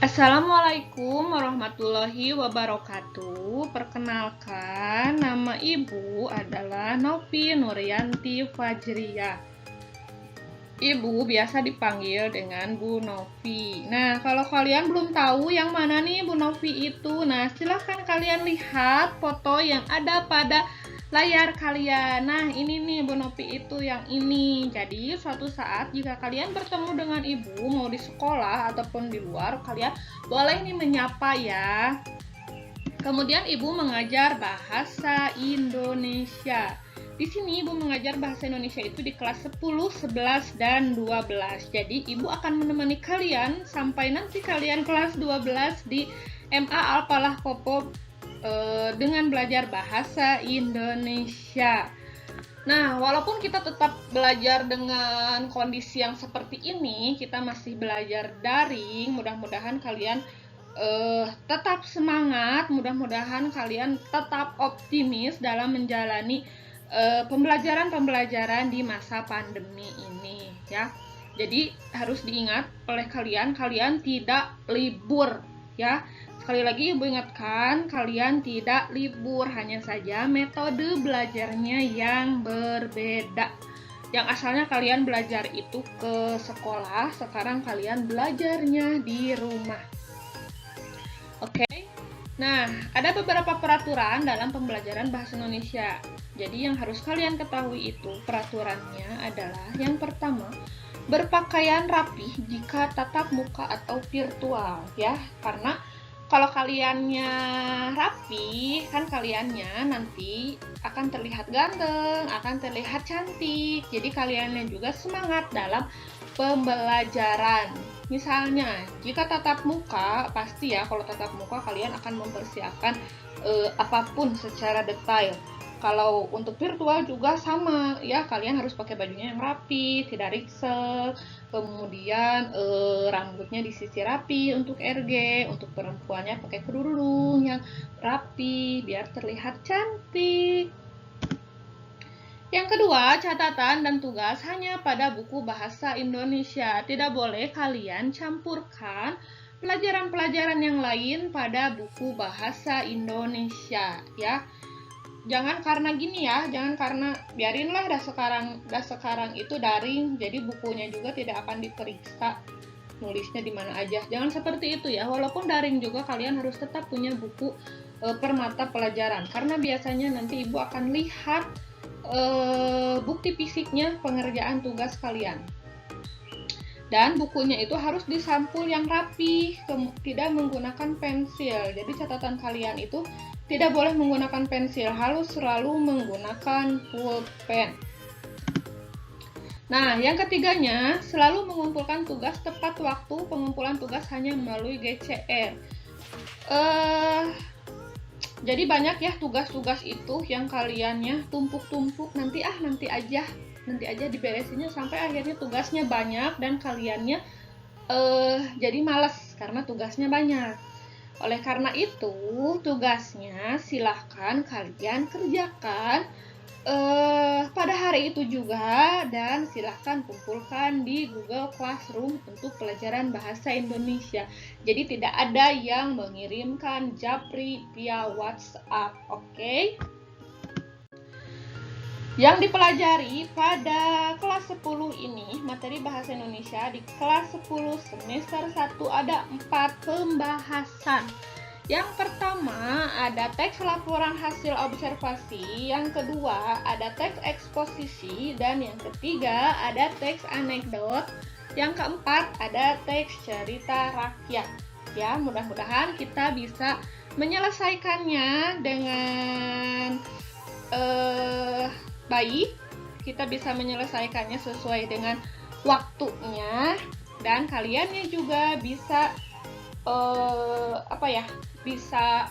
Assalamualaikum warahmatullahi wabarakatuh. Perkenalkan, nama Ibu adalah Novi Nuryanti Fajriyah. Ibu biasa dipanggil dengan Bu Novi. Nah, kalau kalian belum tahu yang mana nih Bu Novi itu, nah silahkan kalian lihat foto yang ada pada layar kalian. Nah, ini nih Bu Novi itu yang ini. Jadi, suatu saat jika kalian bertemu dengan Ibu, mau di sekolah ataupun di luar, kalian boleh nih menyapa ya. Kemudian Ibu mengajar bahasa Indonesia. Di sini Ibu mengajar bahasa Indonesia itu di kelas 10, 11, dan 12. Jadi Ibu akan menemani kalian sampai nanti kalian kelas 12 di MA Al-Falah Kopo dengan belajar bahasa Indonesia. Nah, walaupun kita tetap belajar dengan kondisi yang seperti ini, kita masih belajar daring, mudah-mudahan kalian tetap semangat, mudah-mudahan kalian tetap optimis dalam menjalani pembelajaran di masa pandemi ini ya. Jadi harus diingat oleh kalian tidak libur ya. Sekali lagi Ibu ingatkan, kalian tidak libur, hanya saja metode belajarnya yang berbeda. Yang asalnya kalian belajar itu ke sekolah, sekarang kalian belajarnya di rumah. Oke. Nah, ada beberapa peraturan dalam pembelajaran bahasa Indonesia. Jadi yang harus kalian ketahui itu peraturannya adalah yang pertama, berpakaian rapih jika tatap muka atau virtual ya. Karena kalau kaliannya rapi, kan kaliannya nanti akan terlihat ganteng, akan terlihat cantik. Jadi kaliannya juga semangat dalam pembelajaran. Misalnya, jika tatap muka, pasti ya kalau tatap muka kalian akan mempersiapkan apapun secara detail. Kalau untuk virtual juga sama ya, kalian harus pakai bajunya yang rapi, tidak riksek, kemudian rambutnya disisir rapi untuk RG, untuk perempuannya pakai kerudung yang rapi biar terlihat cantik. Yang kedua, catatan dan tugas hanya pada buku bahasa Indonesia. Tidak boleh kalian campurkan pelajaran-pelajaran yang lain pada buku bahasa Indonesia ya. Jangan karena gini ya, jangan karena biarinlah dah sekarang itu daring, jadi bukunya juga tidak akan diperiksa nulisnya di mana aja. Jangan seperti itu ya. Walaupun daring juga kalian harus tetap punya buku per mata pelajaran, karena biasanya nanti Ibu akan lihat bukti fisiknya pengerjaan tugas kalian. Dan bukunya itu harus disampul yang rapi, tidak menggunakan pensil. Jadi catatan kalian itu tidak boleh menggunakan pensil, harus selalu menggunakan pulpen. Nah, yang ketiganya, selalu mengumpulkan tugas tepat waktu. Pengumpulan tugas hanya melalui GCR. Jadi banyak ya tugas-tugas itu yang kaliannya tumpuk-tumpuk, nanti aja diberesinnya sampai akhirnya tugasnya banyak dan kaliannya jadi malas karena tugasnya banyak. Oleh karena itu, tugasnya silahkan kalian kerjakan pada hari itu juga dan silahkan kumpulkan di Google Classroom untuk pelajaran bahasa Indonesia. Jadi tidak ada yang mengirimkan japri via WhatsApp, oke? Yang dipelajari pada kelas 10 ini, materi bahasa Indonesia di kelas 10 semester 1 ada 4 pembahasan. Yang pertama ada teks laporan hasil observasi, yang kedua ada teks eksposisi, dan yang ketiga ada teks anekdot, yang keempat ada teks cerita rakyat. Ya, mudah-mudahan kita bisa menyelesaikannya dengan baik, kita bisa menyelesaikannya sesuai dengan waktunya, dan kaliannya juga bisa bisa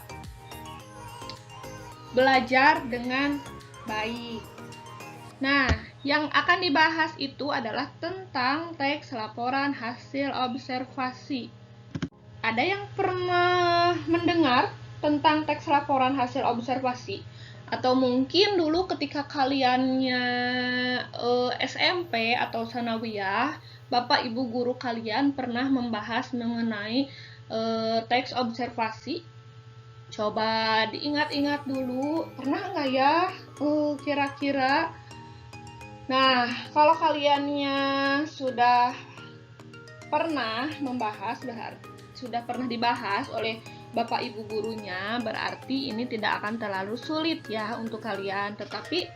belajar dengan baik. Nah, yang akan dibahas itu adalah tentang teks laporan hasil observasi. Ada yang pernah mendengar tentang teks laporan hasil observasi? Atau mungkin dulu ketika kaliannya SMP atau sanawiyah, Bapak Ibu guru kalian pernah membahas mengenai teks observasi? Coba diingat-ingat dulu, pernah nggak ya kira-kira? Nah, kalau kaliannya sudah pernah membahas, sudah pernah dibahas oleh Bapak Ibu gurunya, berarti ini tidak akan terlalu sulit ya untuk kalian. Tetapi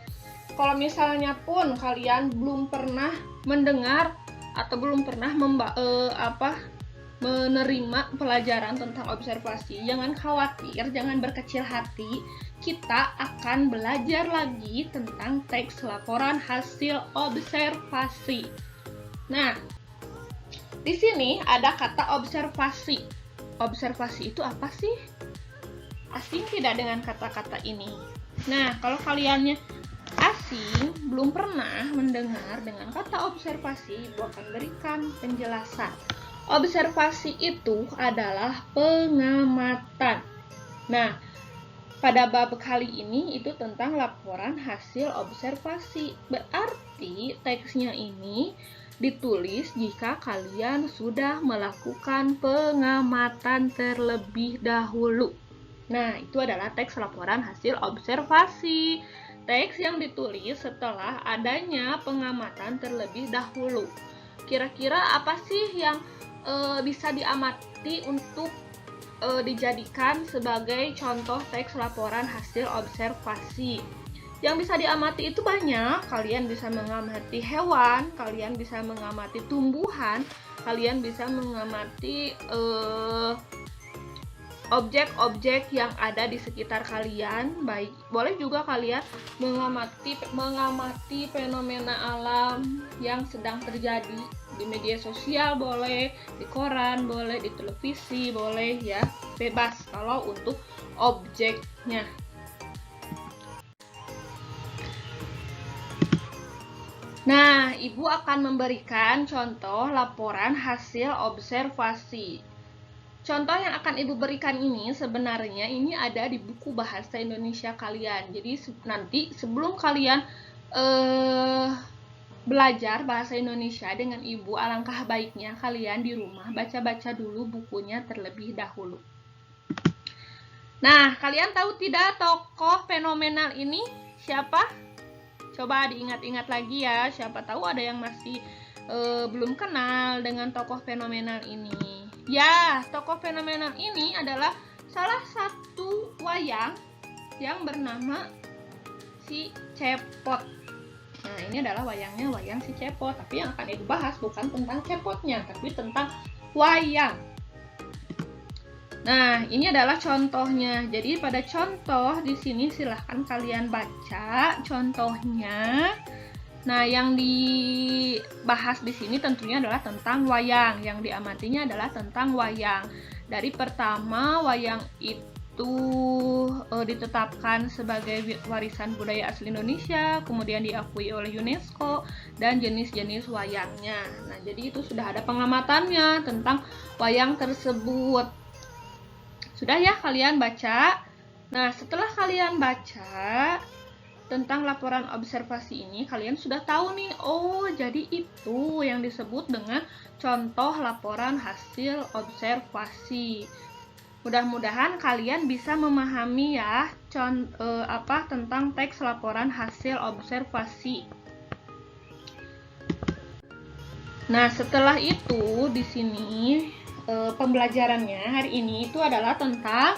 kalau misalnya pun kalian belum pernah mendengar atau belum pernah menerima pelajaran tentang observasi, jangan khawatir, jangan berkecil hati. Kita akan belajar lagi tentang teks laporan hasil observasi. Nah, di sini ada kata observasi. Observasi itu apa sih? Asing tidak dengan kata-kata ini? Nah, kalau kaliannya asing, belum pernah mendengar dengan kata observasi, Ibu akan berikan penjelasan. Observasi itu adalah pengamatan. Nah, pada bab kali ini itu tentang laporan hasil observasi. Berarti teksnya ini ditulis jika kalian sudah melakukan pengamatan terlebih dahulu. Nah, itu adalah teks laporan hasil observasi. Teks yang ditulis setelah adanya pengamatan terlebih dahulu. Kira-kira apa sih yang bisa diamati untuk dijadikan sebagai contoh teks laporan hasil observasi? Yang bisa diamati itu banyak. Kalian bisa mengamati hewan, kalian bisa mengamati tumbuhan, kalian bisa mengamati objek-objek yang ada di sekitar kalian. Baik, boleh juga kalian mengamati fenomena alam yang sedang terjadi di media sosial, boleh di koran, boleh di televisi, boleh ya, bebas kalau untuk objeknya. Nah, Ibu akan memberikan contoh laporan hasil observasi. Contoh yang akan Ibu berikan ini sebenarnya ini ada di buku bahasa Indonesia kalian. Jadi nanti sebelum kalian belajar bahasa Indonesia dengan Ibu, alangkah baiknya kalian di rumah baca-baca dulu bukunya terlebih dahulu. Nah, kalian tahu tidak tokoh fenomenal ini siapa? Coba diingat-ingat lagi ya, siapa tahu ada yang masih belum kenal dengan tokoh fenomenal ini. Ya, tokoh fenomenal ini adalah salah satu wayang yang bernama si Cepot. Nah, ini adalah wayangnya, wayang si Cepot. Tapi yang akan Ibu bahas bukan tentang cepotnya, tapi tentang wayang. Nah, ini adalah contohnya. Jadi pada contoh di sini silahkan kalian baca contohnya. Nah, yang dibahas di sini tentunya adalah tentang wayang. Yang diamatinya adalah tentang wayang. Dari pertama, wayang itu ditetapkan sebagai warisan budaya asli Indonesia, kemudian diakui oleh UNESCO, dan jenis-jenis wayangnya. Nah, jadi itu sudah ada pengamatannya tentang wayang tersebut. Sudah ya kalian baca? Nah, setelah kalian baca tentang laporan observasi ini, kalian sudah tahu nih, oh jadi itu yang disebut dengan contoh laporan hasil observasi. Mudah-mudahan kalian bisa memahami ya tentang teks laporan hasil observasi. Nah, setelah itu di sini pembelajarannya hari ini itu adalah tentang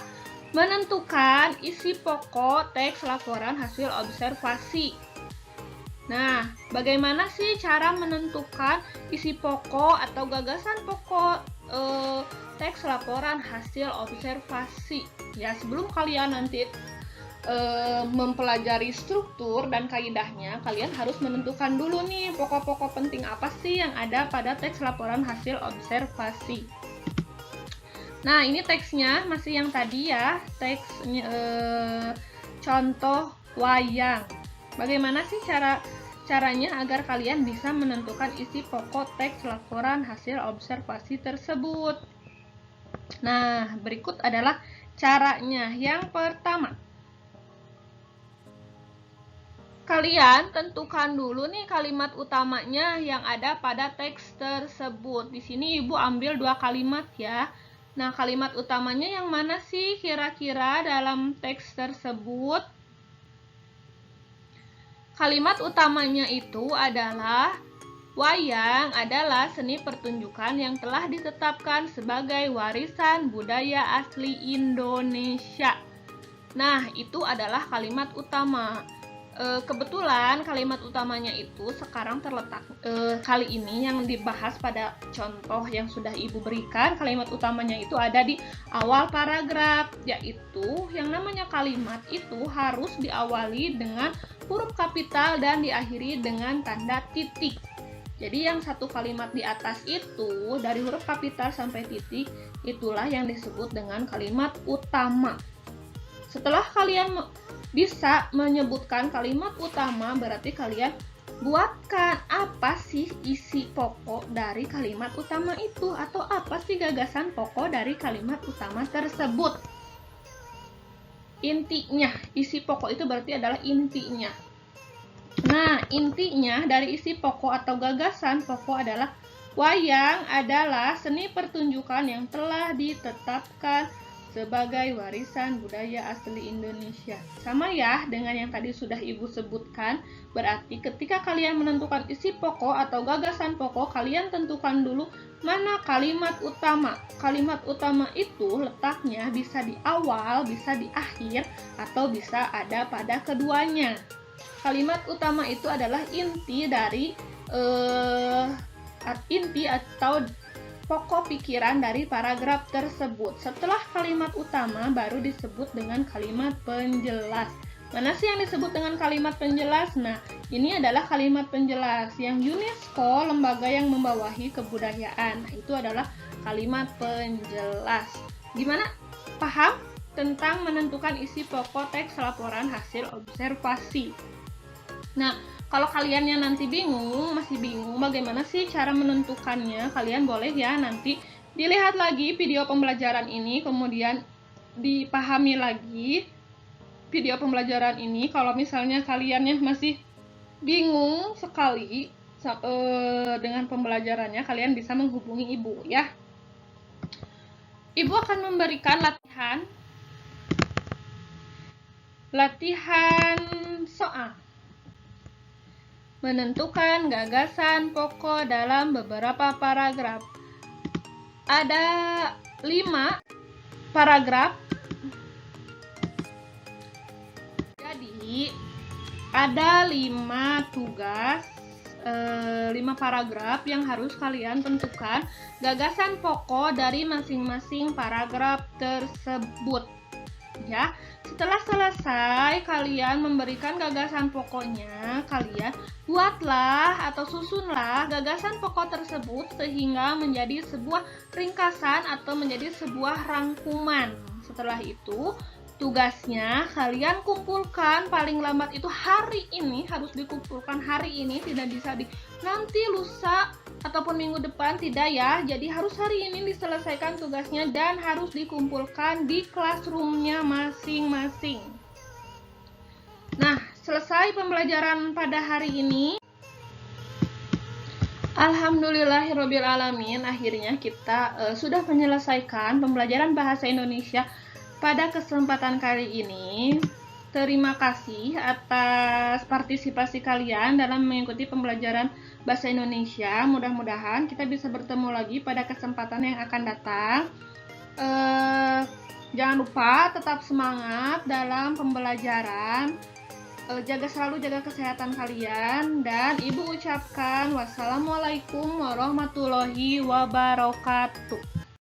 menentukan isi pokok teks laporan hasil observasi. Nah, bagaimana sih cara menentukan isi pokok atau gagasan pokok teks laporan hasil observasi? Ya, sebelum kalian nanti mempelajari struktur dan kaidahnya, kalian harus menentukan dulu nih pokok-pokok penting apa sih yang ada pada teks laporan hasil observasi. Nah, ini teksnya masih yang tadi ya, teks contoh wayang. Bagaimana sih caranya agar kalian bisa menentukan isi pokok teks laporan hasil observasi tersebut? Nah, berikut adalah caranya. Yang pertama, kalian tentukan dulu nih kalimat utamanya yang ada pada teks tersebut. Di sini Ibu ambil 2 kalimat ya. Nah, kalimat utamanya yang mana sih kira-kira dalam teks tersebut? Kalimat utamanya itu adalah wayang adalah seni pertunjukan yang telah ditetapkan sebagai warisan budaya asli Indonesia. Nah, itu adalah kalimat utama. Kebetulan kalimat utamanya itu sekarang terletak kali ini yang dibahas pada contoh yang sudah Ibu berikan. Kalimat utamanya itu ada di awal paragraf, yaitu yang namanya kalimat itu harus diawali dengan huruf kapital dan diakhiri dengan tanda titik. Jadi yang satu kalimat di atas itu dari huruf kapital sampai titik, itulah yang disebut dengan kalimat utama. Setelah kalian bisa menyebutkan kalimat utama, berarti kalian buatkan apa sih isi pokok dari kalimat utama itu, atau apa sih gagasan pokok dari kalimat utama tersebut. Intinya, isi pokok itu berarti adalah intinya. Nah, intinya dari isi pokok atau gagasan pokok adalah wayang adalah seni pertunjukan yang telah ditetapkan sebagai warisan budaya asli Indonesia. Sama ya dengan yang tadi sudah Ibu sebutkan, berarti ketika kalian menentukan isi pokok atau gagasan pokok, kalian tentukan dulu mana kalimat utama. Kalimat utama itu letaknya bisa di awal, bisa di akhir, atau bisa ada pada keduanya. Kalimat utama itu adalah inti dari inti atau pokok pikiran dari paragraf tersebut. Setelah kalimat utama baru disebut dengan kalimat penjelas. Mana sih yang disebut dengan kalimat penjelas? Nah, ini adalah kalimat penjelas yang UNESCO, lembaga yang membawahi kebudayaan. Nah, itu adalah kalimat penjelas. Gimana? Paham tentang menentukan isi pokok teks laporan hasil observasi? Nah, kalau kaliannya nanti masih bingung bagaimana sih cara menentukannya, kalian boleh ya nanti dilihat lagi video pembelajaran ini, kemudian dipahami lagi video pembelajaran ini. Kalau misalnya kaliannya masih bingung sekali dengan pembelajarannya, kalian bisa menghubungi Ibu ya. Ibu akan memberikan latihan soal. Menentukan gagasan pokok dalam beberapa paragraf. Ada 5 paragraf. Jadi ada 5 tugas, 5 paragraf yang harus kalian tentukan gagasan pokok dari masing-masing paragraf tersebut. Ya, setelah selesai kalian memberikan gagasan pokoknya, kalian buatlah atau susunlah gagasan pokok tersebut sehingga menjadi sebuah ringkasan atau menjadi sebuah rangkuman. Setelah itu, tugasnya kalian kumpulkan paling lambat itu hari ini, harus dikumpulkan hari ini, tidak bisa di nanti, lusa, ataupun minggu depan, tidak ya. Jadi harus hari ini diselesaikan tugasnya dan harus dikumpulkan di classroom-nya masing-masing. Nah, selesai pembelajaran pada hari ini. Alhamdulillahirrabbilalamin, akhirnya kita sudah menyelesaikan pembelajaran bahasa Indonesia pada kesempatan kali ini. Terima kasih atas partisipasi kalian dalam mengikuti pembelajaran bahasa Indonesia. Mudah-mudahan kita bisa bertemu lagi pada kesempatan yang akan datang. Jangan lupa tetap semangat dalam pembelajaran. Selalu jaga kesehatan kalian. Dan Ibu ucapkan wassalamualaikum warahmatullahi wabarakatuh.